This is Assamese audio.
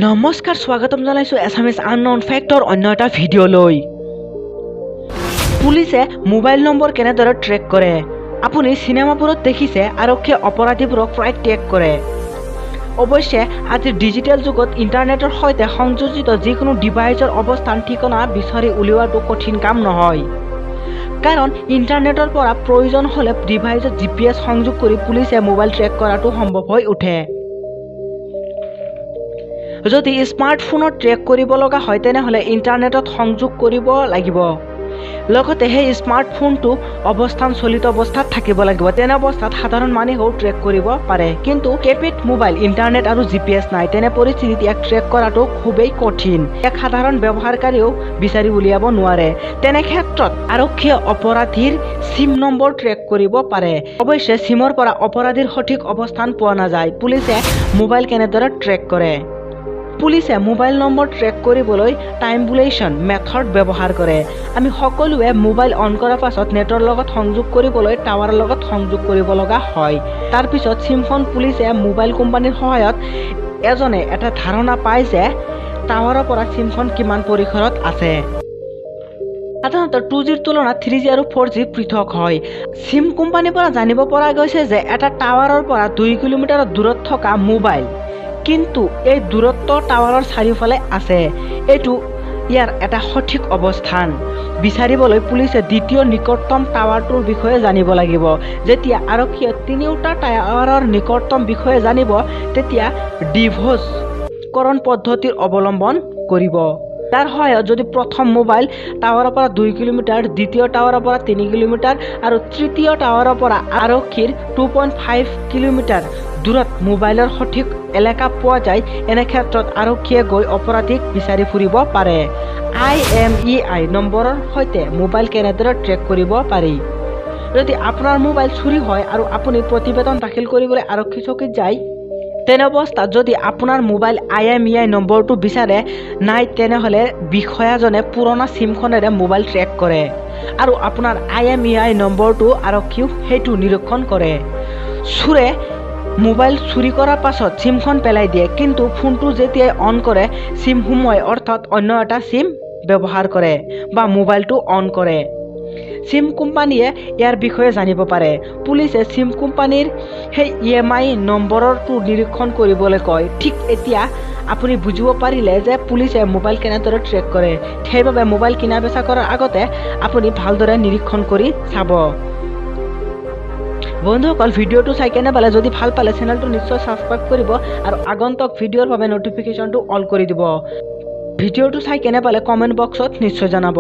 নমস্কাৰ স্বাগতম জনাইছো এছামিজ আননন ফেক্টৰ অন্য এটা ভিডিঅ'লৈ। পুলিচে মোবাইল নম্বৰ কেনেদৰে ট্ৰেক কৰে? আপুনি চিনেমাবোৰত দেখিছে আৰক্ষীয়ে অপৰাধীবোৰক প্ৰায় ট্ৰেক কৰে। অৱশ্যে আজিৰ ডিজিটেল যুগত ইণ্টাৰনেটৰ সৈতে সংযোজিত যিকোনো ডিভাইচৰ অৱস্থান ঠিকনা বিচাৰি উলিওৱাটো কঠিন কাম নহয়। কাৰণ ইণ্টাৰনেটৰ পৰা প্ৰয়োজন হ'লে ডিভাইচত GPS সংযোগ কৰি পুলিচে মোবাইল ট্ৰেক কৰাটো সম্ভৱ হৈ উঠে। যদি স্মাৰ্টফোনত ট্ৰেক কৰিব লগা হয় তেনেহ'লে ইণ্টাৰনেটত সংযোগ কৰিব লাগিব। লগতে সেই স্মাৰ্টফোনটো অৱস্থান চলিত অৱস্থাত থাকিব লাগিব। তেনে অৱস্থাত সাধাৰণ মানুহেও ট্ৰেক কৰিব পাৰে। কিন্তু কেপিড মোবাইল, ইণ্টাৰনেট আৰু GPS নাই। তেনে পৰিস্থিতিত ইয়াক ট্ৰেক কৰাটো খুবেই কঠিন। এক সাধাৰণ ব্যৱহাৰকাৰীও বিচাৰি উলিয়াব নোৱাৰে। তেনে ক্ষেত্ৰত আৰক্ষীয়ে অপৰাধীৰ চিম নম্বৰ ট্ৰেক কৰিব পাৰে। অৱশ্যে চিমৰ পৰা অপৰাধীৰ সঠিক অৱস্থান পোৱা নাযায়। পুলিচে মোবাইল কেনেদৰে ট্ৰেক কৰে? পুলিচে মোবাইল নম্বৰ ট্ৰেক কৰিবলৈ ট্ৰাইম্বুলেশ্যন মেথড ব্যৱহাৰ কৰে। আমি সকলোৱে মোবাইল অন কৰাৰ পাছত নেটৰ লগত সংযোগ কৰিবলৈ টাৱাৰৰ লগত সংযোগ কৰিব লগা হয়। তাৰ পিছত চিমখন পুলিচে মোবাইল কোম্পানীৰ সহায়ত এজনে এটা ধাৰণা পায় যে টাৱাৰৰ পৰা চিমখন কিমান পৰিসৰত আছে। সাধাৰণতে 2Gৰ তুলনাত 3G আৰু 4G পৃথক হয়। চিম কোম্পানীৰ পৰা জানিব পৰা গৈছে যে এটা টাৱাৰৰ পৰা 2 কিলোমিটাৰ দূৰত থকা মোবাইল, কিন্তু এই দূৰত্ব টাৱাৰৰ চাৰিওফালে আছে। এইটো ইয়াৰ এটা সঠিক অৱস্থান বিচাৰিবলৈ পুলিচে দ্বিতীয় নিকটতম টাৱাৰটোৰ বিষয়ে জানিব লাগিব। যেতিয়া আৰক্ষীয়ে তিনিওটা টাৱাৰৰ নিকটতম বিষয়ে জানিব, তেতিয়া ডিভোৰ্সকৰণ পদ্ধতিৰ অৱলম্বন কৰিব। তাৰ সহায়ত যদি প্ৰথম মোবাইল টাৱাৰৰ পৰা 2 কিলোমিটাৰ, দ্বিতীয় টাৱাৰৰ পৰা 3 কিলোমিটাৰ আৰু তৃতীয় টাৱাৰৰ পৰা আৰক্ষীৰ 2.5 কিলোমিটাৰ দূৰত মোবাইলৰ সঠিক এলেকা পোৱা যায়, এনে ক্ষেত্ৰত আৰক্ষীয়ে গৈ অপৰাধীক বিচাৰি ফুৰিব পাৰে। IMEI নম্বৰৰ সৈতে মোবাইল কেনেদৰে ট্ৰেক কৰিব পাৰি? যদি আপোনাৰ মোবাইল চুৰি হয় আৰু আপুনি প্ৰতিবেদন দাখিল কৰিবলৈ আৰক্ষী চকীত যায়, তেনে অৱস্থাত যদি আপোনাৰ মোবাইল IMEI নম্বৰটো বিচাৰে নাই, তেনেহ'লে বিষয়াজনে পুৰণা চিমখনেৰে মোবাইল ট্ৰেক কৰে আৰু আপোনাৰ IMEI নম্বৰটো আৰক্ষীও সেইটো নিৰীক্ষণ কৰে। চোৰে মোবাইল চুৰি কৰাৰ পাছত চিমখন পেলাই দিয়ে, কিন্তু ফোনটো যেতিয়াই অন কৰে চিম সোমোৱাই, অৰ্থাৎ অন্য এটা চিম ব্যৱহাৰ কৰে বা মোবাইলটো অন কৰে। চিম কোম্পানীয়ে ইয়াৰ বিষয়ে জানিব পাৰে। পুলিচে চিম কোম্পানীৰ সেই EMI নম্বৰটো নিৰীক্ষণ কৰিবলৈ কয়। ঠিক এতিয়া আপুনি বুজিব পাৰিলে যে পুলিচে মোবাইল কেনেদৰে ট্ৰেক কৰে। সেইবাবে মোবাইল কিনা বেচা কৰাৰ আগতে আপুনি ভালদৰে নিৰীক্ষণ কৰি চাব। বন্ধুসকল, ভিডিঅ'টো চাই কেনে পালে? যদি ভাল পালে চেনেলটো নিশ্চয় ছাবস্ক্ৰাইব কৰিব আৰু আগন্তুক ভিডিঅ'ৰ বাবে নটিফিকেশ্যনটো অল কৰি দিব। ভিডিঅ'টো চাই কেনে পালে কমেণ্ট বক্সত নিশ্চয় জনাব।